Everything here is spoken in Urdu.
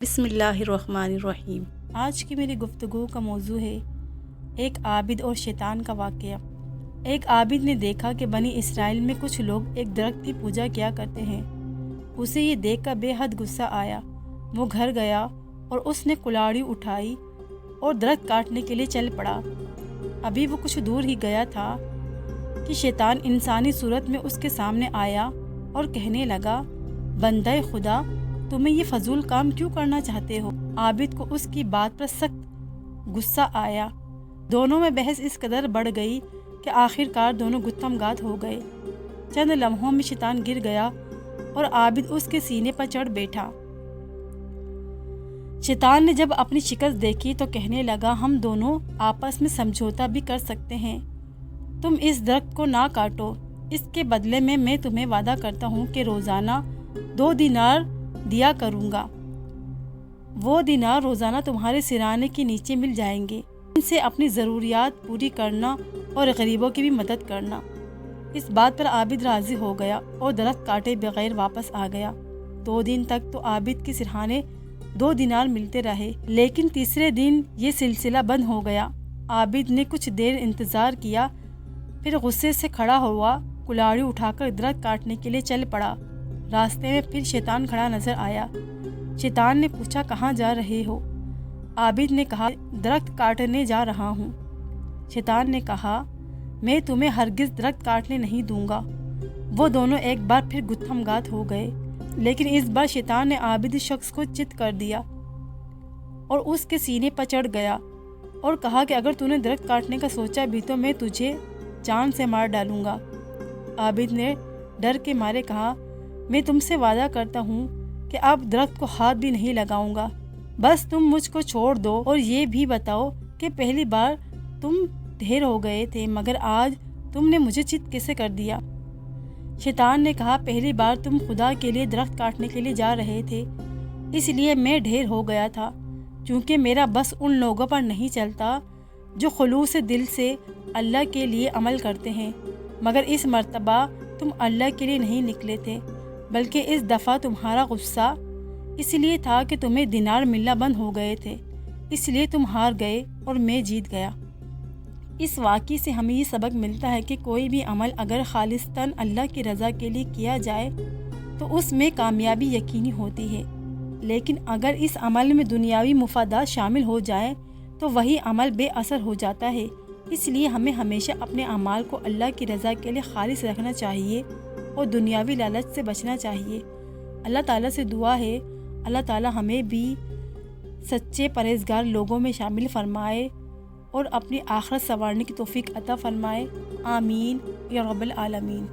بسم اللہ الرحمن الرحیم۔ آج کی میری گفتگو کا موضوع ہے ایک عابد اور شیطان کا واقعہ۔ ایک عابد نے دیکھا کہ بنی اسرائیل میں کچھ لوگ ایک درخت کی پوجا کیا کرتے ہیں۔ اسے یہ دیکھ کر بے حد غصہ آیا۔ وہ گھر گیا اور اس نے کلاڑی اٹھائی اور درخت کاٹنے کے لیے چل پڑا۔ ابھی وہ کچھ دور ہی گیا تھا کہ شیطان انسانی صورت میں اس کے سامنے آیا اور کہنے لگا، بندہ خدا، تمہیں یہ فضول کام کیوں کرنا چاہتے ہو؟ عابد کو اس کی بات پر سخت غصہ آیا۔ دونوں میں بحث اس قدر بڑھ گئی کہ آخر کار دونوں گتھم گات ہو گئے۔ چند لمحوں میں شیطان گر گیا اور عابد اس کے سینے پر چڑھ بیٹھا۔ شیطان نے جب اپنی شکست دیکھی تو کہنے لگا، ہم دونوں آپس میں سمجھوتا بھی کر سکتے ہیں۔ تم اس درخت کو نہ کاٹو، اس کے بدلے میں تمہیں وعدہ کرتا ہوں کہ روزانہ 2 دینار دیا کروں گا۔ وہ دینار روزانہ تمہارے سرانے کے نیچے مل جائیں گے۔ ان سے اپنی ضروریات پوری کرنا اور غریبوں کی بھی مدد کرنا۔ اس بات پر عابد راضی ہو گیا اور درخت کاٹے بغیر واپس آ گیا۔ 2 دن تک تو عابد کے سرہانے 2 دینار ملتے رہے، لیکن تیسرے دن یہ سلسلہ بند ہو گیا۔ عابد نے کچھ دیر انتظار کیا، پھر غصے سے کھڑا ہوا، کلاڑی اٹھا کر درخت کاٹنے کے لیے چل پڑا۔ راستے میں پھر شیطان کھڑا نظر آیا۔ شیطان نے پوچھا، کہاں جا رہے ہو؟ عابد نے کہا، درخت کاٹنے جا رہا ہوں۔ شیطان نے کہا، میں تمہیں ہرگز درخت کاٹنے نہیں دوں گا۔ وہ دونوں ایک بار پھر گتھم گات ہو گئے، لیکن اس بار شیطان نے عابد شخص کو چت کر دیا اور اس کے سینے پر چڑھ گیا اور کہا کہ اگر تو نے درخت کاٹنے کا سوچا بھی تو میں تجھے جان سے مار ڈالوں گا۔ عابد نے ڈر کے مارے کہا، میں تم سے وعدہ کرتا ہوں کہ اب درخت کو ہاتھ بھی نہیں لگاؤں گا، بس تم مجھ کو چھوڑ دو اور یہ بھی بتاؤ کہ پہلی بار تم ڈھیر ہو گئے تھے مگر آج تم نے مجھے چت کیسے کر دیا؟ شیطان نے کہا، پہلی بار تم خدا کے لیے درخت کاٹنے کے لیے جا رہے تھے، اس لیے میں ڈھیر ہو گیا تھا، چونکہ میرا بس ان لوگوں پر نہیں چلتا جو خلوص دل سے اللہ کے لیے عمل کرتے ہیں، مگر اس مرتبہ تم اللہ کے لیے نہیں نکلے تھے، بلکہ اس دفعہ تمہارا غصہ اس لیے تھا کہ تمہیں دینار ملنا بند ہو گئے تھے، اس لیے تم ہار گئے اور میں جیت گیا۔ اس واقعے سے ہمیں یہ سبق ملتا ہے کہ کوئی بھی عمل اگر خالصتاً اللہ کی رضا کے لیے کیا جائے تو اس میں کامیابی یقینی ہوتی ہے، لیکن اگر اس عمل میں دنیاوی مفادات شامل ہو جائیں تو وہی عمل بے اثر ہو جاتا ہے۔ اس لیے ہمیں ہمیشہ اپنے اعمال کو اللہ کی رضا کے لیے خالص رکھنا چاہیے اور دنیاوی لالچ سے بچنا چاہیے۔ اللہ تعالیٰ سے دعا ہے، اللہ تعالیٰ ہمیں بھی سچے پرہیزگار لوگوں میں شامل فرمائے اور اپنی آخرت سنوارنے کی توفیق عطا فرمائے۔ آمین یا رب العالمین۔